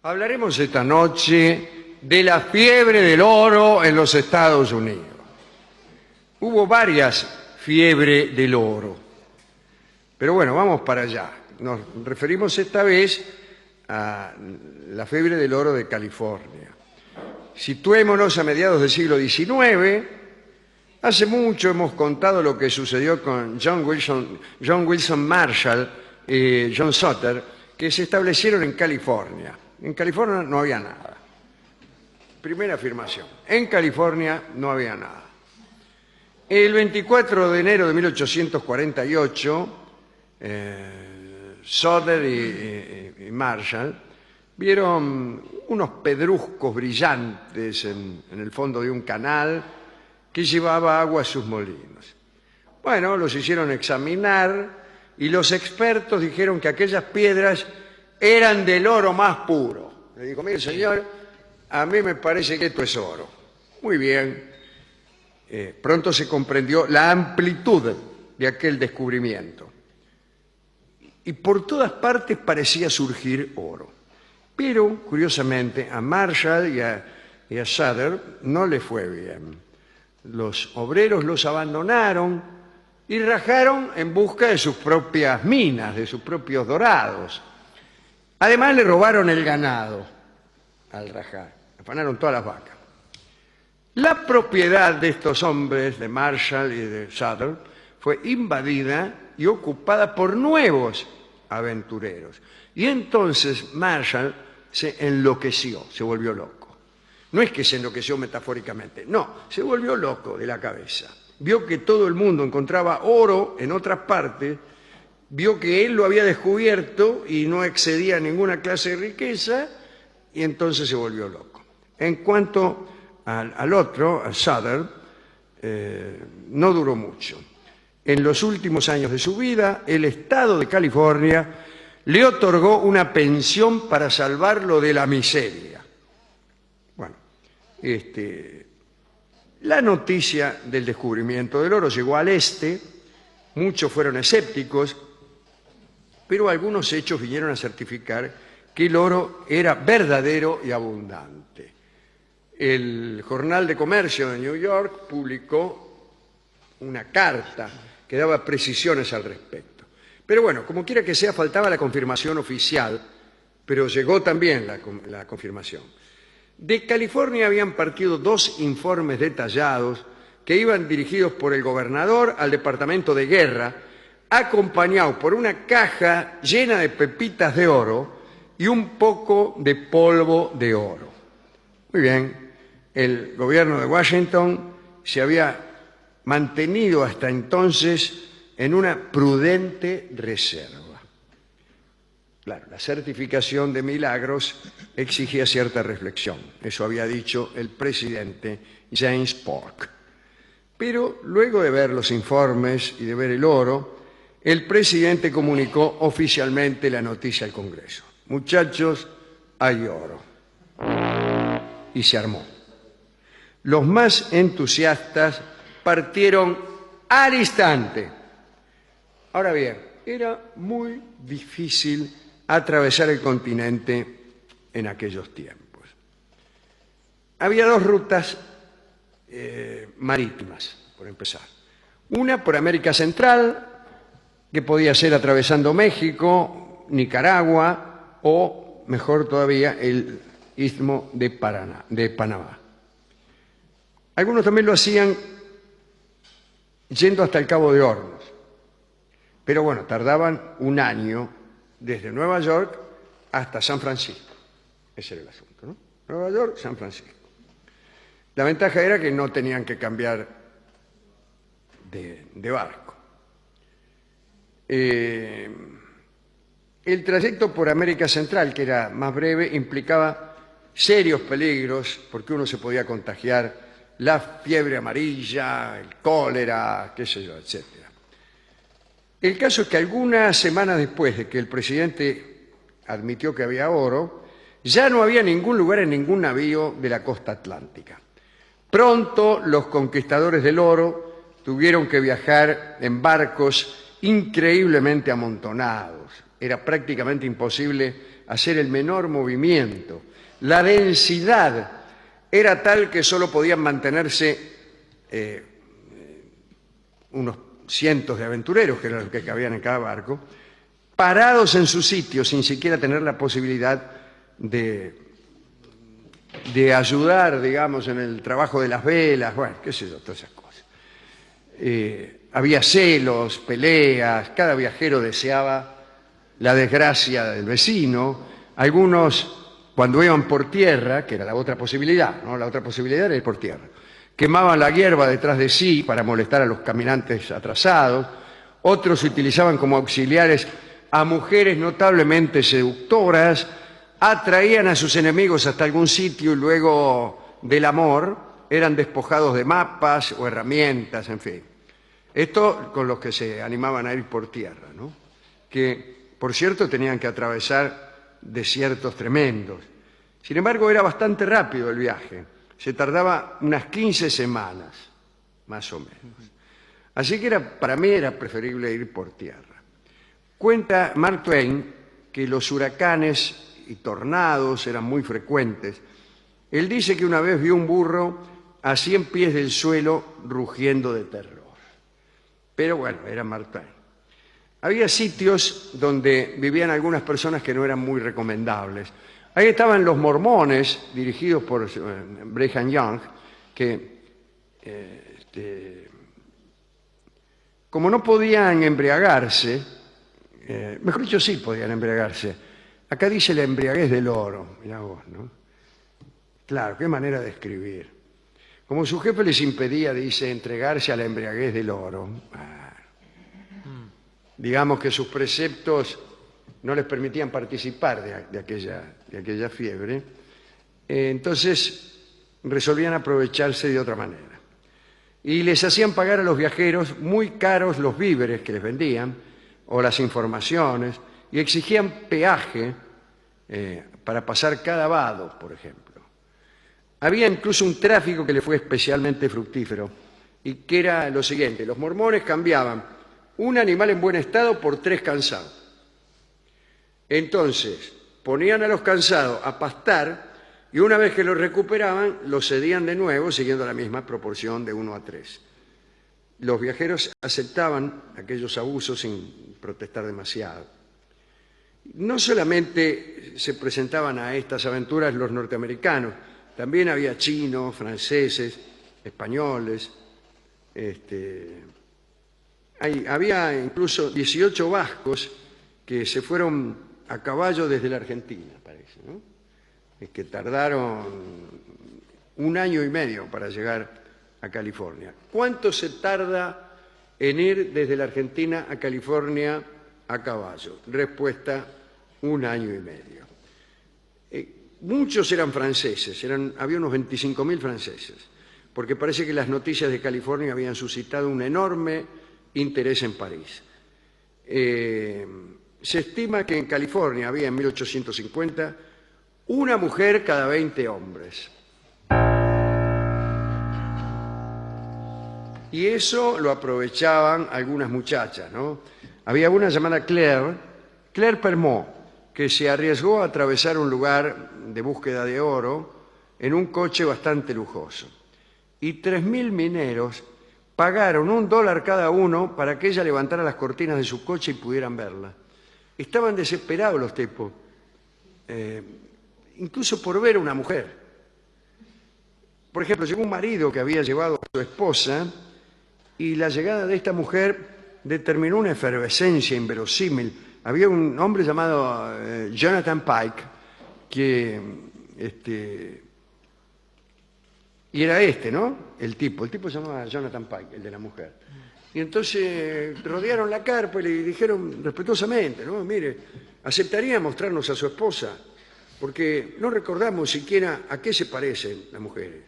Hablaremos esta noche de la fiebre del oro en los Estados Unidos. Hubo varias fiebres del oro, pero bueno, vamos para allá. Nos referimos esta vez a la fiebre del oro de California. Situémonos a mediados del siglo XIX. Hace mucho hemos contado lo que sucedió con John Wilson Marshall y John Sutter, que se establecieron en California. En California no había nada. Primera afirmación. En California no había nada. El 24 de enero de 1848, Sutter y Marshall vieron unos pedruscos brillantes en el fondo de un canal que llevaba agua a sus molinos. Bueno, los hicieron examinar y los expertos dijeron que aquellas piedras eran del oro más puro. Le digo, mire señor, a mí me parece que esto es oro. Muy bien. Pronto se comprendió la amplitud de aquel descubrimiento. Y por todas partes parecía surgir oro. Pero, curiosamente, a Marshall y a Sutter no le fue bien. Los obreros los abandonaron y rajaron en busca de sus propias minas, de sus propios dorados. Además le robaron el ganado al rajar, afanaron todas las vacas. La propiedad de estos hombres, de Marshall y de Sutter, fue invadida y ocupada por nuevos aventureros. Y entonces Marshall se enloqueció, se volvió loco. No es que se enloqueció metafóricamente, no, se volvió loco de la cabeza. Vio que todo el mundo encontraba oro en otras partes, vio que él lo había descubierto y no excedía ninguna clase de riqueza, y entonces se volvió loco. En cuanto al otro, a Sutter, no duró mucho. En los últimos años de su vida, el Estado de California le otorgó una pensión para salvarlo de la miseria. Bueno, la noticia del descubrimiento del oro llegó al este, muchos fueron escépticos, pero algunos hechos vinieron a certificar que el oro era verdadero y abundante. El Jornal de Comercio de New York publicó una carta que daba precisiones al respecto. Pero bueno, como quiera que sea, faltaba la confirmación oficial, pero llegó también la confirmación. De California habían partido 2 informes detallados que iban dirigidos por el gobernador al Departamento de Guerra, acompañados por una caja llena de pepitas de oro y un poco de polvo de oro. Muy bien, el gobierno de Washington se había mantenido hasta entonces en una prudente reserva. Claro, la certificación de milagros exigía cierta reflexión. Eso había dicho el presidente James Polk. Pero luego de ver los informes y de ver el oro, el presidente comunicó oficialmente la noticia al Congreso. Muchachos, hay oro. Y se armó. Los más entusiastas partieron al instante. Ahora bien, era muy difícil atravesar el continente en aquellos tiempos. Había 2 rutas marítimas, por empezar. Una por América Central, que podía ser atravesando México, Nicaragua o, mejor todavía, el Istmo de Panamá. Algunos también lo hacían yendo hasta el Cabo de Hornos. Pero bueno, tardaban un año desde Nueva York hasta San Francisco. Ese era el asunto, ¿no? Nueva York, San Francisco. La ventaja era que no tenían que cambiar de barco. El trayecto por América Central, que era más breve, implicaba serios peligros porque uno se podía contagiar la fiebre amarilla, el cólera, qué sé yo, etc. El caso es que algunas semanas después de que el presidente admitió que había oro, ya no había ningún lugar en ningún navío de la costa atlántica. Pronto los conquistadores del oro tuvieron que viajar en barcos increíblemente amontonados. Era prácticamente imposible hacer el menor movimiento. La densidad era tal que solo podían mantenerse unos cientos de aventureros, que eran los que cabían en cada barco, parados en su sitio sin siquiera tener la posibilidad de ayudar, digamos, en el trabajo de las velas, bueno, qué sé yo, todas esas cosas. Había celos, peleas, cada viajero deseaba la desgracia del vecino. Algunos, cuando iban por tierra, que era la otra posibilidad, ¿no? La otra posibilidad era ir por tierra, quemaban la hierba detrás de sí para molestar a los caminantes atrasados. Otros utilizaban como auxiliares a mujeres notablemente seductoras, atraían a sus enemigos hasta algún sitio y luego del amor eran despojados de mapas o herramientas, en fin. Esto con los que se animaban a ir por tierra, ¿no? Que, por cierto, tenían que atravesar desiertos tremendos. Sin embargo, era bastante rápido el viaje. Se tardaba unas 15 semanas, más o menos. Así que para mí era preferible ir por tierra. Cuenta Mark Twain que los huracanes y tornados eran muy frecuentes. Él dice que una vez vio un burro a 100 pies del suelo rugiendo de terror. Pero bueno, era Mark Twain. Había sitios donde vivían algunas personas que no eran muy recomendables. Ahí estaban los mormones, dirigidos por Brigham Young, que, como no podían embriagarse, mejor dicho, sí podían embriagarse. Acá dice la embriaguez del oro, mirá vos, ¿no? Claro, qué manera de escribir. Como su jefe les impedía, dice, entregarse a la embriaguez del oro. Digamos que sus preceptos no les permitían participar de aquella fiebre, entonces resolvían aprovecharse de otra manera. Y les hacían pagar a los viajeros muy caros los víveres que les vendían, o las informaciones, y exigían peaje para pasar cada vado, por ejemplo. Había incluso un tráfico que le fue especialmente fructífero, y que era lo siguiente: los mormones cambiaban un animal en buen estado por 3 cansados. Entonces, ponían a los cansados a pastar y una vez que los recuperaban, los cedían de nuevo siguiendo la misma proporción de 1 a 3. Los viajeros aceptaban aquellos abusos sin protestar demasiado. No solamente se presentaban a estas aventuras los norteamericanos, también había chinos, franceses, españoles, había incluso 18 vascos que se fueron a caballo desde la Argentina, parece, ¿no? Es que tardaron 1 año y medio para llegar a California. ¿Cuánto se tarda en ir desde la Argentina a California a caballo? Respuesta: 1 año y medio. Muchos eran franceses, había unos 25.000 franceses, porque parece que las noticias de California habían suscitado un enorme interés en París. Se estima que en California había en 1850 una mujer cada 20 hombres. Y eso lo aprovechaban algunas muchachas, ¿no? Había una llamada Claire Permot, que se arriesgó a atravesar un lugar de búsqueda de oro en un coche bastante lujoso. Y 3.000 mineros pagaron $1 cada uno para que ella levantara las cortinas de su coche y pudieran verla. Estaban desesperados los tipos, incluso por ver a una mujer. Por ejemplo, llegó un marido que había llevado a su esposa y la llegada de esta mujer determinó una efervescencia inverosímil. Había un hombre llamado Jonathan Pike, que y era ¿no? El tipo se llamaba Jonathan Pike, el de la mujer. Y entonces rodearon la carpa y le dijeron respetuosamente, ¿no? Mire, ¿aceptaría mostrarnos a su esposa? Porque no recordamos siquiera a qué se parecen las mujeres.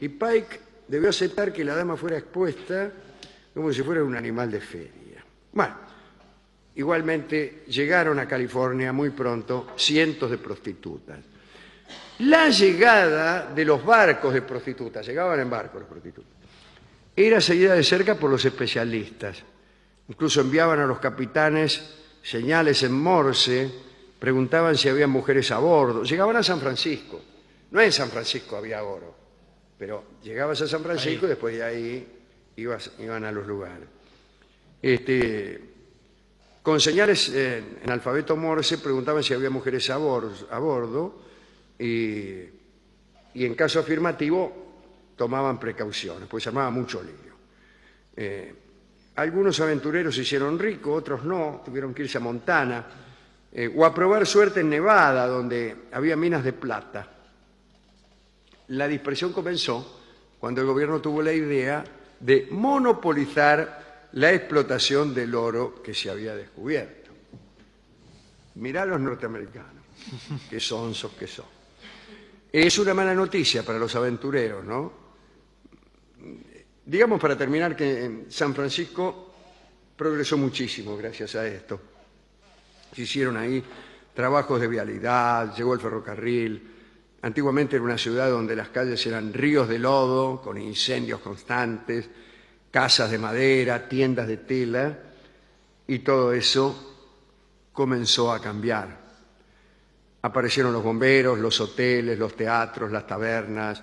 Y Pike debió aceptar que la dama fuera expuesta como si fuera un animal de feria. Bueno, igualmente llegaron a California muy pronto cientos de prostitutas. La llegada de los barcos de prostitutas, llegaban en barcos los prostitutas, era seguida de cerca por los especialistas. Incluso enviaban a los capitanes señales en Morse, preguntaban si había mujeres a bordo. Llegaban a San Francisco. No en San Francisco había oro, pero llegabas a San Francisco y después de ahí iban a los lugares. Con señales en alfabeto Morse preguntaban si había mujeres a bordo y en caso afirmativo tomaban precauciones, pues se armaba mucho lío. Algunos aventureros se hicieron ricos, otros no, tuvieron que irse a Montana o a probar suerte en Nevada, donde había minas de plata. La dispersión comenzó cuando el gobierno tuvo la idea de monopolizar la explotación del oro que se había descubierto. Mirá a los norteamericanos, qué sonsos que son. Es una mala noticia para los aventureros, ¿no? Digamos, para terminar, que en San Francisco progresó muchísimo gracias a esto. Se hicieron ahí trabajos de vialidad, llegó el ferrocarril. Antiguamente era una ciudad donde las calles eran ríos de lodo, con incendios constantes, casas de madera, tiendas de tela, y todo eso comenzó a cambiar. Aparecieron los bomberos, los hoteles, los teatros, las tabernas,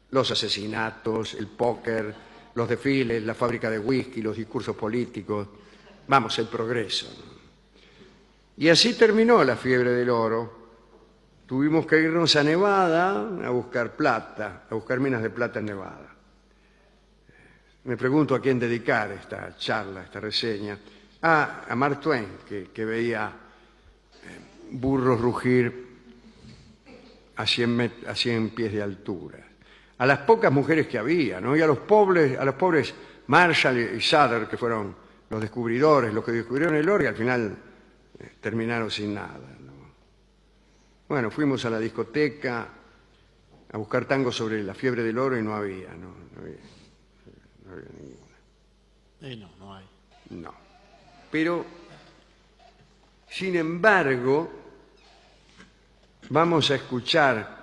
los asesinatos, el póker, los desfiles, la fábrica de whisky, los discursos políticos. Vamos, el progreso, ¿no? Y así terminó la fiebre del oro. Tuvimos que irnos a Nevada a buscar plata, a buscar minas de plata en Nevada. Me pregunto a quién dedicar esta charla, esta reseña. A Mark Twain, que veía burros rugir a 100 pies de altura. A las pocas mujeres que había, ¿no? Y a los pobres Marshall y Sutter, que fueron los descubridores, los que descubrieron el oro y al final terminaron sin nada, ¿no? Bueno, fuimos a la discoteca a buscar tangos sobre la fiebre del oro y no había, no había ninguna. No hay. No. Pero, sin embargo, vamos a escuchar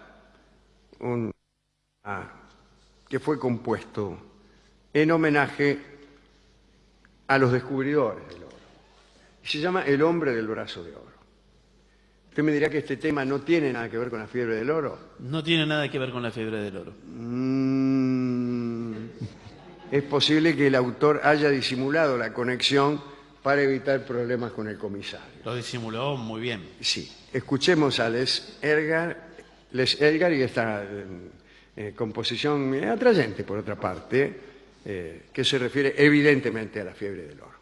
que fue compuesto en homenaje a los descubridores del oro. Se llama El hombre del brazo de oro. Usted me dirá que este tema no tiene nada que ver con la fiebre del oro. No tiene nada que ver con la fiebre del oro. Es posible que el autor haya disimulado la conexión para evitar problemas con el comisario. Lo disimuló muy bien. Sí. Escuchemos a Les Elgar y esta composición atrayente, por otra parte, que se refiere evidentemente a la fiebre del oro.